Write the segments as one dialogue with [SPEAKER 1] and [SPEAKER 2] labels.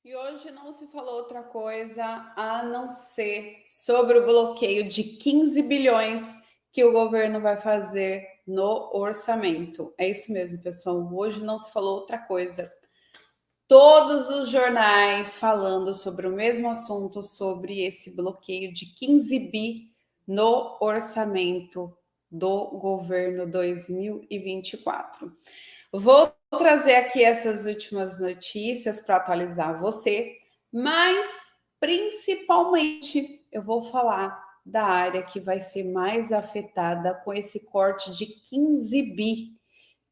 [SPEAKER 1] E hoje não se falou outra coisa a não ser sobre o bloqueio de 15 bilhões que o governo vai fazer no orçamento. É isso mesmo, pessoal. Hoje não se falou outra coisa. Todos os jornais falando sobre o mesmo assunto, sobre esse bloqueio de 15 bi no orçamento do governo 2024. Vou trazer aqui essas últimas notícias para atualizar você, mas principalmente eu vou falar da área que vai ser mais afetada com esse corte de 15 bi,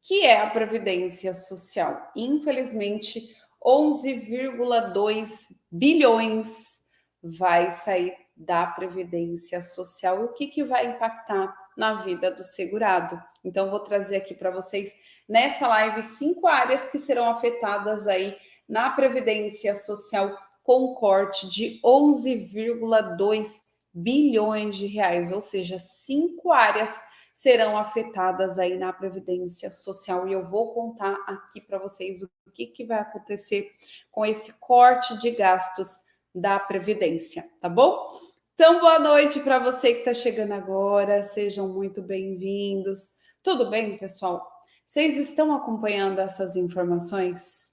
[SPEAKER 1] que é a Previdência Social. Infelizmente, 11,2 bilhões vai sair da Previdência Social. O que vai impactar na vida do segurado? Então, vou trazer aqui para vocês nessa live 5 áreas que serão afetadas aí na Previdência Social com corte de 11,2 bilhões de reais, ou seja, 5 áreas serão afetadas aí na Previdência Social. E eu vou contar aqui para vocês o que vai acontecer com esse corte de gastos da Previdência, tá bom? Então, boa noite para você que está chegando agora, sejam muito bem-vindos. Tudo bem, pessoal? Vocês estão acompanhando essas informações?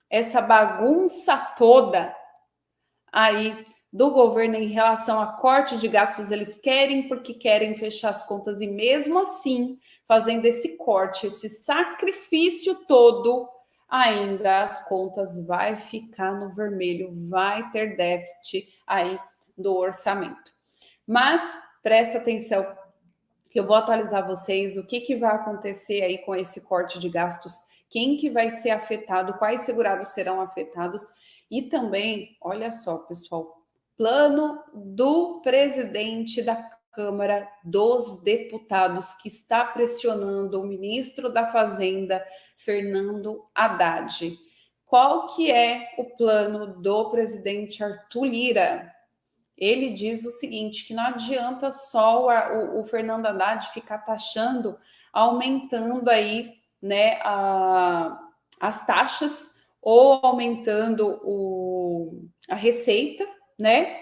[SPEAKER 1] Essa bagunça toda aí do governo em relação a corte de gastos, eles querem porque querem fechar as contas e mesmo assim, fazendo esse corte, esse sacrifício todo, ainda as contas vai ficar no vermelho, vai ter déficit aí do orçamento. Mas presta atenção que eu vou atualizar vocês o que vai acontecer aí com esse corte de gastos, quem que vai ser afetado, quais segurados serão afetados e também, olha só, pessoal, plano do presidente da Câmara dos Deputados, que está pressionando o ministro da Fazenda, Fernando Haddad. Qual que é o plano do presidente Arthur Lira? Ele diz o seguinte, que não adianta só o Fernando Haddad ficar taxando, aumentando aí, né, as taxas ou aumentando a receita, né,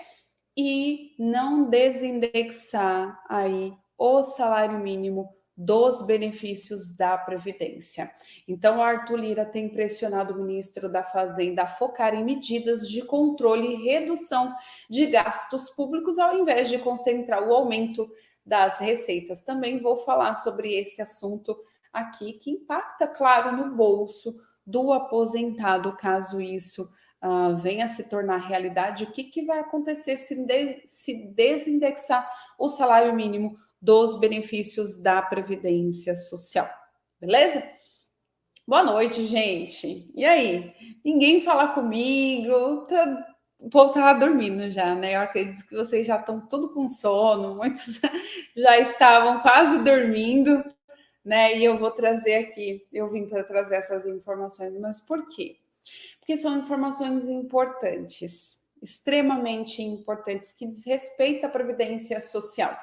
[SPEAKER 1] e não desindexar aí o salário mínimo dos benefícios da Previdência. Então, o Arthur Lira tem pressionado o ministro da Fazenda a focar em medidas de controle e redução de gastos públicos, ao invés de concentrar o aumento das receitas. Também vou falar sobre esse assunto aqui, que impacta, claro, no bolso do aposentado, caso isso venha a se tornar realidade. O que vai acontecer se desindexar o salário mínimo dos benefícios da Previdência Social? Beleza? Boa noite, gente. E aí? Ninguém fala comigo? O povo estava dormindo já, né? Eu acredito que vocês já estão tudo com sono, muitos já estavam quase dormindo, né? E eu vou trazer aqui, eu vim para trazer essas informações, mas por quê? Porque são informações importantes, extremamente importantes, que diz respeito à Previdência Social.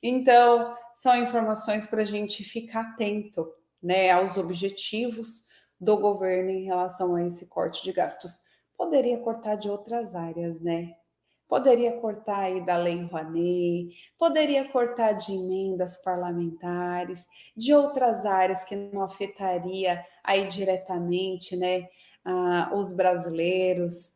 [SPEAKER 1] Então, são informações para a gente ficar atento, né, aos objetivos do governo em relação a esse corte de gastos. Poderia cortar de outras áreas, né? Poderia cortar aí da Lei Rouanet, poderia cortar de emendas parlamentares, de outras áreas que não afetaria aí diretamente, né, os brasileiros,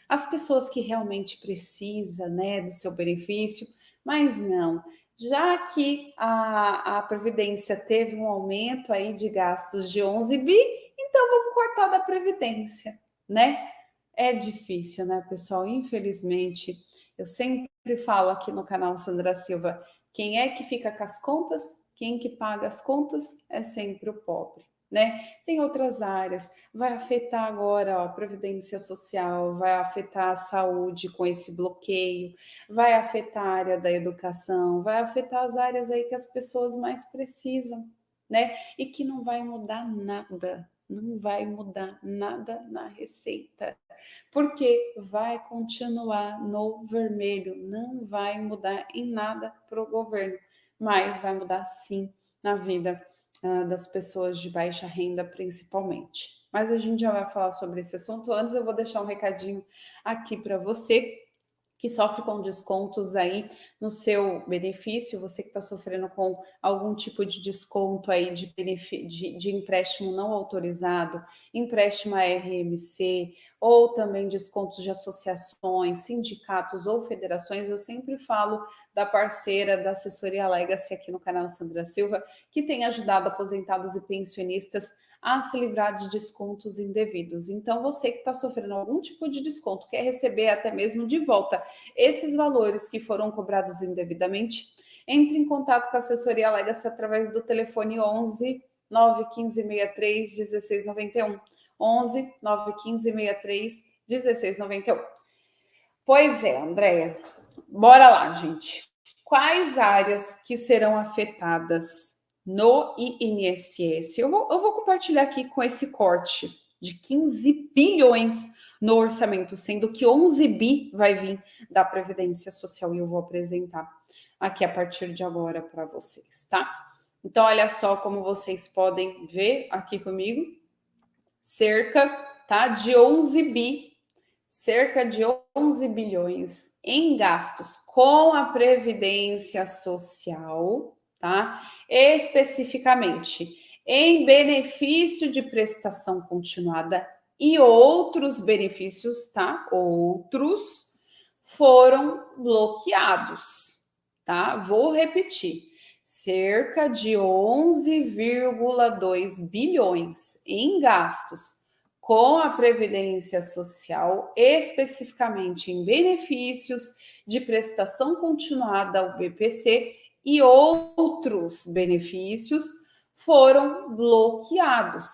[SPEAKER 1] as pessoas que realmente precisam, né, do seu benefício, mas não. Já que a Previdência teve um aumento aí de gastos de 11 bi, então vamos cortar da Previdência, né? É difícil, né, pessoal? Infelizmente, eu sempre falo aqui no canal Sandra Silva, quem é que fica com as contas? Quem que paga as contas é sempre o pobre, né? Tem outras áreas, vai afetar agora ó, a Previdência Social, vai afetar a saúde com esse bloqueio, vai afetar a área da educação, vai afetar as áreas aí que as pessoas mais precisam, né? E que não vai mudar nada, não vai mudar nada na receita, porque vai continuar no vermelho, não vai mudar em nada para o governo, mas vai mudar sim na vida das pessoas de baixa renda, principalmente. Mas a gente já vai falar sobre esse assunto. Antes, eu vou deixar um recadinho aqui para você que sofre com descontos aí no seu benefício, você que está sofrendo com algum tipo de desconto aí de empréstimo não autorizado, empréstimo a RMC, ou também descontos de associações, sindicatos ou federações, eu sempre falo da parceira da assessoria Legacy aqui no canal Sandra Silva, que tem ajudado aposentados e pensionistas a se livrar de descontos indevidos. Então, você que está sofrendo algum tipo de desconto, quer receber até mesmo de volta esses valores que foram cobrados indevidamente, entre em contato com a assessoria Legacy através do telefone 11 915 63 1691. 11 915 63 1691. Pois é, Andréia. Bora lá, gente. Quais áreas que serão afetadas no INSS? Eu vou compartilhar aqui com esse corte de 15 bilhões no orçamento, sendo que 11 bi vai vir da Previdência Social e eu vou apresentar aqui a partir de agora para vocês, tá? Então, olha só como vocês podem ver aqui comigo, cerca, tá, de 11 bi, cerca de 11 bilhões em gastos com a Previdência Social, tá? Especificamente em benefício de prestação continuada e outros benefícios, tá? Outros foram bloqueados, tá? Vou repetir. Cerca de 11,2 bilhões em gastos com a Previdência Social, especificamente em benefícios de prestação continuada ao BPC e outros benefícios, foram bloqueados,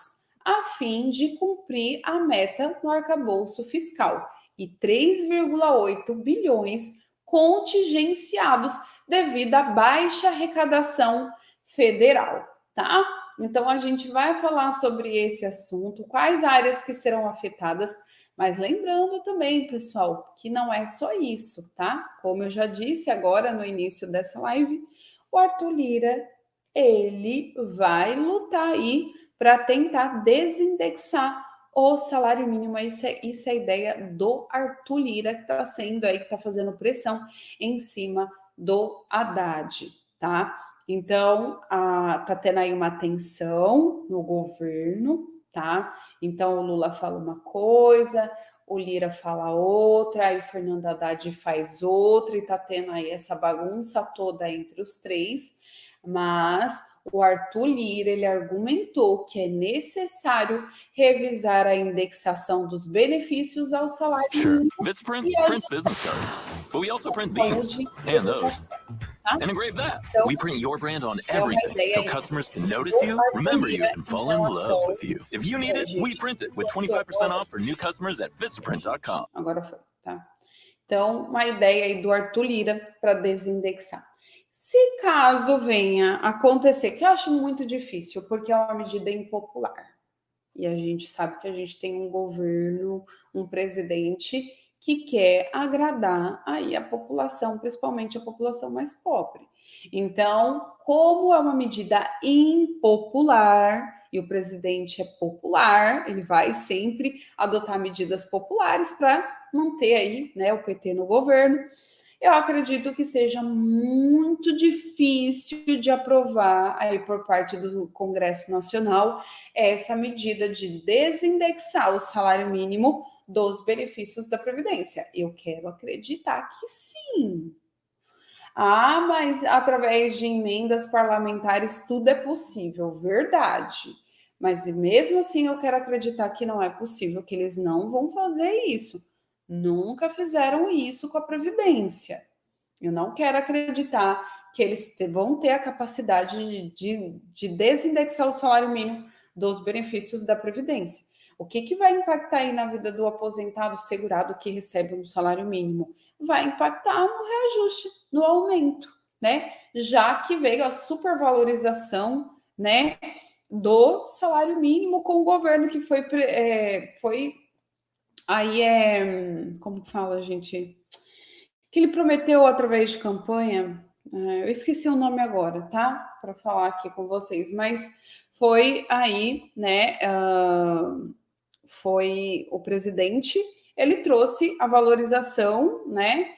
[SPEAKER 1] a fim de cumprir a meta no arcabouço fiscal, e 3,8 bilhões contingenciados devido à baixa arrecadação federal, tá? Então, a gente vai falar sobre esse assunto, quais áreas que serão afetadas, mas lembrando também, pessoal, que não é só isso, tá? Como eu já disse agora no início dessa live, o Arthur Lira, ele vai lutar aí para tentar desindexar o salário mínimo. Isso é a ideia do Arthur Lira, que está sendo aí, que está fazendo pressão em cima do Haddad, tá? Então, tá tendo aí uma tensão no governo, tá? Então, o Lula fala uma coisa, o Lira fala outra, aí o Fernando Haddad faz outra, e tá tendo aí essa bagunça toda entre os três, mas o Arthur Lira, ele argumentou que é necessário revisar a indexação dos benefícios ao salário mínimo.
[SPEAKER 2] Vistaprint prints business cards, but we also print these and those. And engrave that. We print your brand on everything, so customers can notice you, remember you, and fall in love with you. If you need it, we print it with 25% off for new customers at Vistaprint.com.
[SPEAKER 1] Agora foi, tá? Então, uma ideia aí do Arthur Lira para desindexar. Se caso venha acontecer, que eu acho muito difícil, porque é uma medida impopular. E a gente sabe que a gente tem um governo, um presidente que quer agradar aí a população, principalmente a população mais pobre. Então, como é uma medida impopular, e o presidente é popular, ele vai sempre adotar medidas populares para manter aí, né, o PT no governo. Eu acredito que seja muito difícil de aprovar aí por parte do Congresso Nacional essa medida de desindexar o salário mínimo dos benefícios da Previdência. Eu quero acreditar que sim. Ah, mas através de emendas parlamentares tudo é possível, verdade. Mas mesmo assim eu quero acreditar que não é possível, que eles não vão fazer isso. Nunca fizeram isso com a Previdência. Eu não quero acreditar que eles vão ter a capacidade de desindexar o salário mínimo dos benefícios da Previdência. O que vai impactar aí na vida do aposentado segurado que recebe um salário mínimo? Vai impactar no reajuste, no aumento, né? Já que veio a supervalorização, né, do salário mínimo com o governo que foi aí como fala, gente, que ele prometeu através de campanha, eu esqueci o nome agora, tá? Para falar aqui com vocês, mas foi aí, né, foi o presidente, ele trouxe a valorização, né,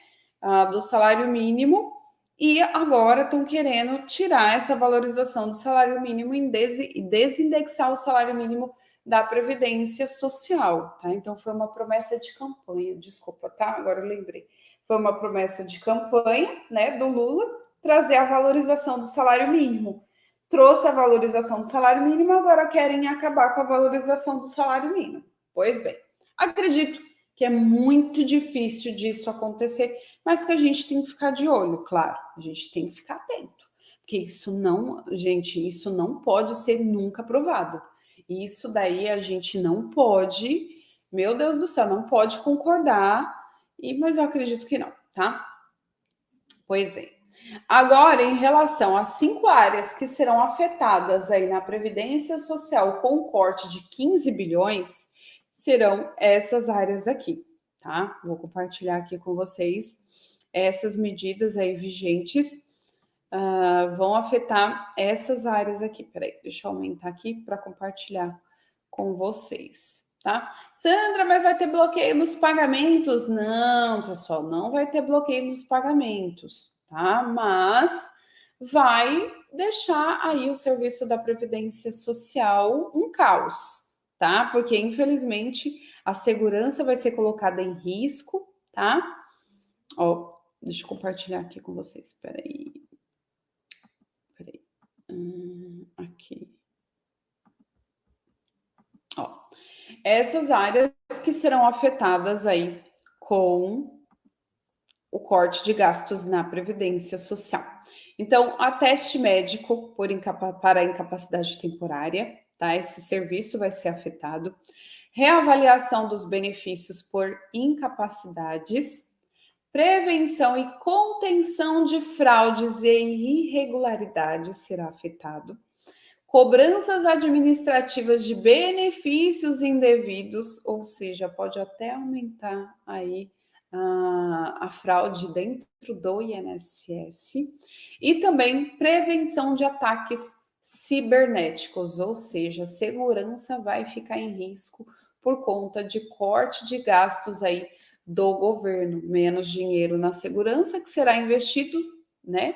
[SPEAKER 1] do salário mínimo, e agora estão querendo tirar essa valorização do salário mínimo e desindexar o salário mínimo da Previdência Social, tá? Então foi uma promessa de campanha, desculpa, tá? Agora eu lembrei. Foi uma promessa de campanha, né, do Lula, trazer a valorização do salário mínimo. Trouxe a valorização do salário mínimo, agora querem acabar com a valorização do salário mínimo. Pois bem, acredito que é muito difícil disso acontecer, mas que a gente tem que ficar de olho, claro, a gente tem que ficar atento, porque isso não, gente, isso não pode ser nunca aprovado. Isso daí a gente não pode, meu Deus do céu, não pode concordar, mas eu acredito que não, tá? Pois é. Agora, em relação às 5 áreas que serão afetadas aí na Previdência Social com o corte de 15 bilhões, serão essas áreas aqui, tá? Vou compartilhar aqui com vocês essas medidas aí vigentes, vão afetar essas áreas aqui. Peraí, deixa eu aumentar aqui para compartilhar com vocês, tá? Sandra, mas vai ter bloqueio nos pagamentos? Não, pessoal, não vai ter bloqueio nos pagamentos, tá? Mas vai deixar aí o serviço da Previdência Social um caos, tá? Porque, infelizmente, a segurança vai ser colocada em risco, tá? Ó, deixa eu compartilhar aqui com vocês, peraí. Aqui. Ó, essas áreas que serão afetadas aí com o corte de gastos na Previdência Social. Então, ateste médico para incapacidade temporária, tá? Esse serviço vai ser afetado. Reavaliação dos benefícios por incapacidades, prevenção e contenção de fraudes e irregularidades será afetado. Cobranças administrativas de benefícios indevidos, ou seja, pode até aumentar aí a fraude dentro do INSS, e também prevenção de ataques cibernéticos, ou seja, a segurança vai ficar em risco por conta de corte de gastos aí do governo, menos dinheiro na segurança que será investido, né,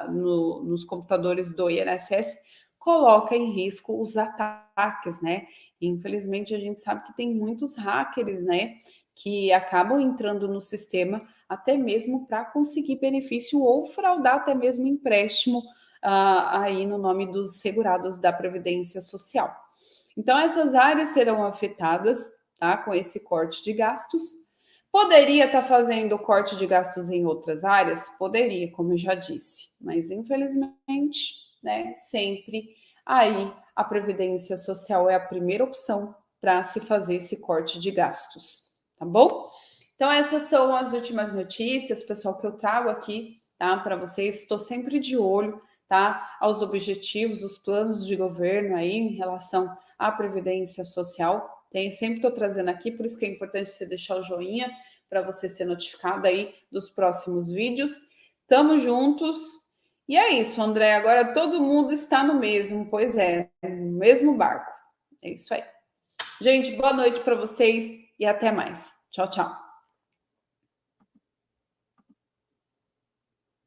[SPEAKER 1] nos computadores do INSS, coloca em risco os ataques, né? Infelizmente, a gente sabe que tem muitos hackers, né, que acabam entrando no sistema até mesmo para conseguir benefício ou fraudar até mesmo empréstimo aí no nome dos segurados da Previdência Social. Então, essas áreas serão afetadas, tá, com esse corte de gastos. Poderia estar fazendo corte de gastos em outras áreas? Poderia, como eu já disse, mas infelizmente, né, sempre aí a Previdência Social é a primeira opção para se fazer esse corte de gastos, tá bom? Então, essas são as últimas notícias, pessoal, que eu trago aqui, tá, para vocês. Estou sempre de olho, tá, aos objetivos, os planos de governo aí em relação à Previdência Social. Sempre estou trazendo aqui, por isso que é importante você deixar o joinha para você ser notificado aí dos próximos vídeos. Tamo juntos. E é isso, André. Agora todo mundo está no mesmo, pois é, no mesmo barco. É isso aí. Gente, boa noite para vocês e até mais. Tchau, tchau.